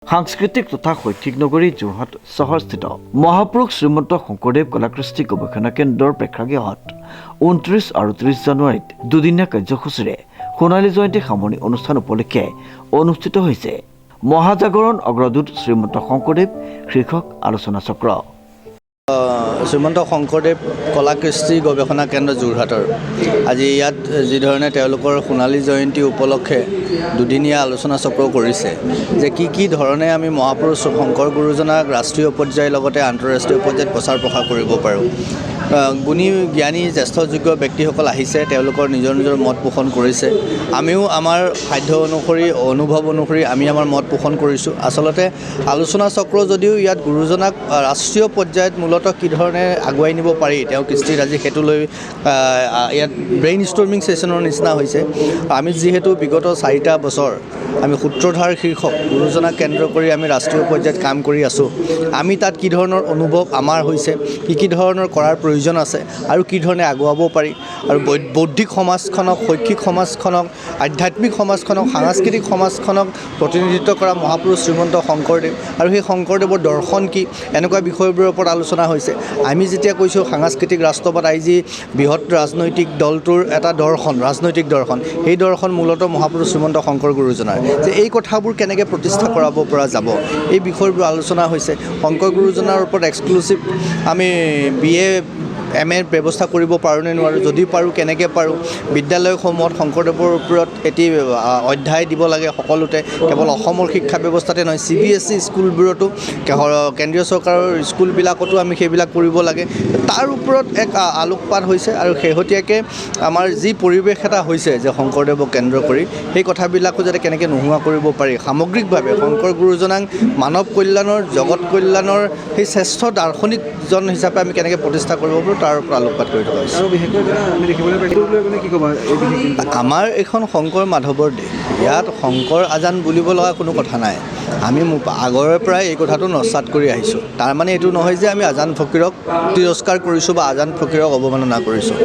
সাংস্কৃতিক তথা শৈক্ষিক নগৰী যোৰহাট চহৰস্থিত মহাপুৰুষ শ্ৰীমন্ত শংকৰদেৱ কলাকৃষ্টি গৱেষণা কেন্দ্ৰৰ প্ৰেক্ষাগৃহত 29 আৰু 30 জানুৱাৰীত দুদিনীয়া কাৰ্যসূচীৰে সোণালী জয়ন্তী সামৰণি অনুষ্ঠান উপলক্ষে অনুষ্ঠিত হৈছে মহাজাগৰণ অগ্ৰদূত শ্ৰীমন্ত শংকৰদেৱ শীৰ্ষক আলোচনা চক্ৰ। শ্ৰীমন্ত শংকৰদেৱ কলাকৃষ্টি গৱেষণা কেন্দ্ৰ যোৰহাটৰ আজি ইয়াত যিধৰণে তেওঁলোকৰ সোণালী জয়ন্তী উপলক্ষে দুদিনীয়া আলোচনা চক্ৰ কৰিছে যে কি ধৰণে আমি মহাপুৰুষ শংকৰ গুৰুজনাক ৰাষ্ট্ৰীয় পৰ্যায়ৰ লগতে আন্তঃৰাষ্ট্ৰীয় পৰ্যায়ত প্ৰচাৰ প্ৰসাৰ কৰিব পাৰোঁ। গুণী জ্ঞানী জ্যেষ্ঠযোগ্য ব্যক্তিসকল আহিছে, তেওঁলোকৰ নিজৰ মত পোষণ কৰিছে। আমিও আমাৰ সাধ্য অনুসৰি অনুভৱ অনুসৰি আমি আমাৰ মত পোষণ কৰিছোঁ। আচলতে আলোচনা চক্ৰ যদিও ইয়াত গুৰুজনাক ৰাষ্ট্ৰীয় পৰ্যায়ত মূলতঃ কি ধৰণে আগুৱাই নিব পাৰি তেওঁ কৃষ্টিত আজি সেইটো লৈ ইয়াত ব্ৰেইন ষ্টৰ্মিং ছেশ্যনৰ নিচিনা হৈছে। আমি যিহেতু বিগত 4টা বছৰ আমি সূত্ৰধাৰ শীৰ্ষক গুৰুজনাক কেন্দ্ৰ কৰি আমি ৰাষ্ট্ৰীয় পৰ্যায়ত কাম কৰি আছোঁ। আমি তাত কি ধৰণৰ অনুভৱ আমাৰ হৈছে, কি ধৰণৰ কৰাৰ প্ৰয়োজন আছে আৰু কি ধৰণে আগুৱাব পাৰি, আৰু বৌদ্ধিক সমাজখনক, শৈক্ষিক সমাজখনক, আধ্যাত্মিক সমাজখনক, সাংস্কৃতিক সমাজখনক প্ৰতিনিধিত্ব কৰা মহাপুৰুষ শ্ৰীমন্ত শংকৰদেৱ আৰু সেই শংকৰদেৱৰ দৰ্শন কি, এনেকুৱা বিষয়বোৰৰ ওপৰত আলোচনা হৈছে। আমি যেতিয়া কৈছোঁ সাংস্কৃতিক ৰাষ্ট্ৰবাদ, যি বৃহৎ ৰাজনৈতিক দলটোৰ এটা দৰ্শন, ৰাজনৈতিক দৰ্শন, সেই দৰ্শন মূলতঃ মহাপুৰুষ শ্ৰীমন্ত শংকৰ গুৰুজনাৰ, যে এই কথাবোৰ কেনেকৈ প্ৰতিষ্ঠা কৰাব পৰা যাব, এই বিষয়বোৰ আলোচনা হৈছে। শংকৰ গুৰুজনাৰ ওপৰত এক্সক্লুচিভ আমি BA MA ব্যৱস্থা কৰিব পাৰোঁ নে নোৱাৰোঁ, যদি পাৰোঁ কেনেকৈ পাৰোঁ। বিদ্যালয়সমূহত শংকৰদেৱৰ ওপৰত এটি অধ্যায় দিব লাগে সকলোতে, কেৱল অসমৰ শিক্ষা ব্যৱস্থাতে নহয়, CBSE স্কুলবোৰতো, কেন্দ্ৰীয় চৰকাৰৰ স্কুলবিলাকতো আমি সেইবিলাক কৰিব লাগে। তাৰ ওপৰত এক আলোকপাত হৈছে আৰু শেহতীয়াকৈ আমাৰ যি পৰিৱেশ এটা হৈছে যে শংকৰদেৱক কেন্দ্ৰ কৰি সেই কথাবিলাকো যাতে কেনেকৈ নোহোৱা কৰিব পাৰি, সামগ্ৰিকভাৱে শংকৰ গুৰুজনাক মানৱ কল্যাণৰ, জগত কল্যাণৰ সেই শ্ৰেষ্ঠ দাৰ্শনিকজন হিচাপে আমি কেনেকৈ প্ৰতিষ্ঠা কৰিব পাৰোঁ তাৰ ওপৰত আলোকপাত কৰি থকা হৈছে। আমাৰ এইখন শংকৰ মাধৱৰ দেশ, ইয়াত শংকৰ আজান বুলিব লগা কোনো কথা নাই। আমি আগৰে পৰাই এই কথাটো নস্যাৎ কৰি আহিছোঁ। তাৰমানে এইটো নহয় যে আমি আজান ফকীৰক তিৰস্কাৰ কৰিছোঁ বা আজান ফকীৰক অৱমাননা কৰিছোঁ।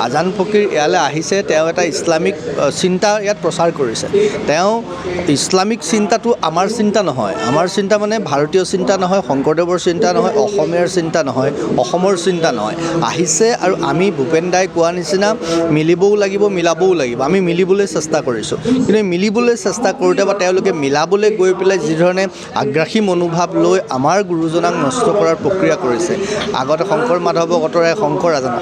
আজান ফকীৰ ইয়ালৈ আহিছে, তেওঁ এটা ইছলামিক চিন্তা ইয়াত প্ৰচাৰ কৰিছে। তেওঁ ইছলামিক চিন্তাটো আমাৰ চিন্তা নহয়, আমাৰ চিন্তা মানে ভাৰতীয় চিন্তা নহয়, শংকৰদেৱৰ চিন্তা নহয়, অসমীয়াৰ চিন্তা নহয়, অসমৰ চিন্তা নহয়। আহিছে আৰু আমি ভূপেন দাই কোৱা নিচিনা মিলিবও লাগিব, মিলাবও লাগিব। আমি মিলিবলৈ চেষ্টা কৰিছোঁ, কিন্তু মিলিবলৈ চেষ্টা কৰোঁতে বা তেওঁলোকে মিলাবলৈ গৈ পেলাই যিধৰণে আগ্ৰাসী মনোভাৱ লৈ আমাৰ গুৰুজনাক নষ্ট কৰাৰ প্ৰক্ৰিয়া কৰিছে। আগতে শংকৰ মাধৱক অঁতৰাই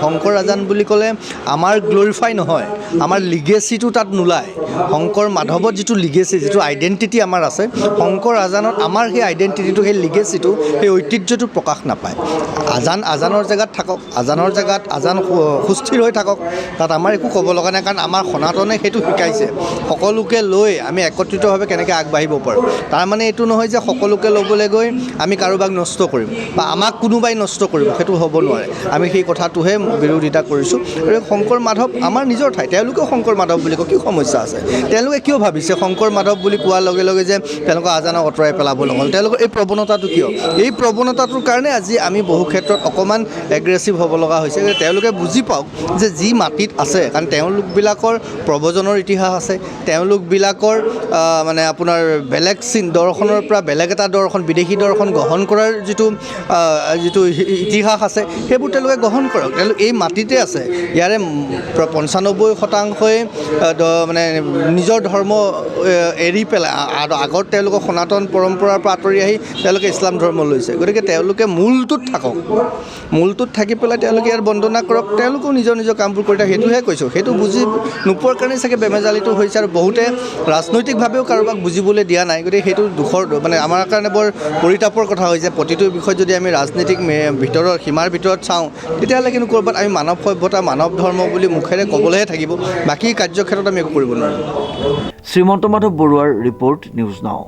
শংকৰ আজান বুলি ক'লে আমাৰ গ্লৰিফাই নহয়, আমাৰ লিগেচিটো তাত নোলায়। শংকৰ মাধৱত যিটো লিগেচি, যিটো আইডেণ্টিটি আমাৰ আছে, শংকৰ আজানত আমাৰ সেই আইডেণ্টিটিটো, সেই লিগেচিটো, সেই ঐতিহ্যটো প্ৰকাশ নাপায়। আজানৰ জেগাত থাকক, আজানৰ জেগাত আজান সুস্থিৰ হৈ থাকক, তাত আমাৰ একো ক'ব লগা নাই, কাৰণ আমাৰ সনাতনে সেইটো শিকাইছে। সকলোকে লৈ আমি একত্ৰিতভাৱে কেনেকৈ আগবাঢ়িব পাৰোঁ। তাৰমানে এইটো নহয় যে সকলোকে ল'বলৈ গৈ আমি কাৰোবাক নষ্ট কৰিম বা আমাক কোনোবাই নষ্ট কৰিব, সেইটো হ'ব নোৱাৰে। আমি সেই কথাটোহে বিৰোধিতা কৰিছোঁ। আৰু শংকৰ মাধৱ আমাৰ নিজৰ ঠাই, তেওঁলোকেও শংকৰ মাধৱ বুলি কয়, কি সমস্যা আছে? তেওঁলোকে কিয় ভাবিছে শংকৰ মাধৱ বুলি কোৱাৰ লগে লগে যে তেওঁলোকৰ আজানক আঁতৰাই পেলাব নহ'ল? তেওঁলোকৰ এই প্ৰৱণতাটো কিয়? এই প্ৰৱণতাটোৰ কাৰণে আজি আমি বহু ক্ষেত্ৰত অকণমান এগ্ৰেছিভ হ'ব লগা হৈছে। তেওঁলোকে বুজি পাওক যে যি মাটিত আছে, কাৰণ তেওঁলোকবিলাকৰ প্ৰব্ৰজনৰ ইতিহাস আছে, তেওঁলোকবিলাকৰ মানে আপোনাৰ বেলেগ দৰ্শনৰ পৰা বেলেগ এটা দৰ্শন, বিদেশী দৰ্শন গ্ৰহণ কৰাৰ যিটো ইতিহাস আছে, সেইবোৰ তেওঁলোকে গ্ৰহণ কৰক। তেওঁলোক এই মাটিতে আছে। ইয়াৰে 95% মানে নিজৰ ধৰ্ম এৰি পেলাই আগত তেওঁলোকৰ সনাতন পৰম্পৰাৰ পৰা আঁতৰি আহি তেওঁলোকে ইছলাম ধৰ্ম লৈছে। গতিকে তেওঁলোকে মূলটোত থাকক, মূলটোত থাকি পেলাই তেওঁলোকে ইয়াত বন্দনা কৰক, তেওঁলোকেও নিজৰ কামবোৰ কৰি থাকে। সেইটোহে কৈছোঁ। সেইটো বুজি নোপোৱাৰ কাৰণেই চাগে বেমেজালিটো হৈছে, আৰু বহুতে ৰাজনৈতিকভাৱেও কাৰোবাক বুজিবলৈ দিয়া নাই। গতিকে সেইটো দুখৰ, মানে আমাৰ কাৰণে বৰ পৰিতাপৰ কথা হৈছে। প্ৰতিটো বিষয়ত যদি আমি ৰাজনীতিক সীমাৰ ভিতৰত চাওঁ, তেতিয়াহ'লে কিন্তু ক'ৰবাত আমি মানৱ সভ্যতা, মানৱ ধৰ্ম বুলি মুখেৰে ক'বলৈহে থাকিব, বাকী কাৰ্যক্ষেত্ৰত আমি একো কৰিব নোৱাৰিম। শ্ৰীমন্ত মাধৱ বৰুৱাৰ ৰিপৰ্ট, নিউজ নাও।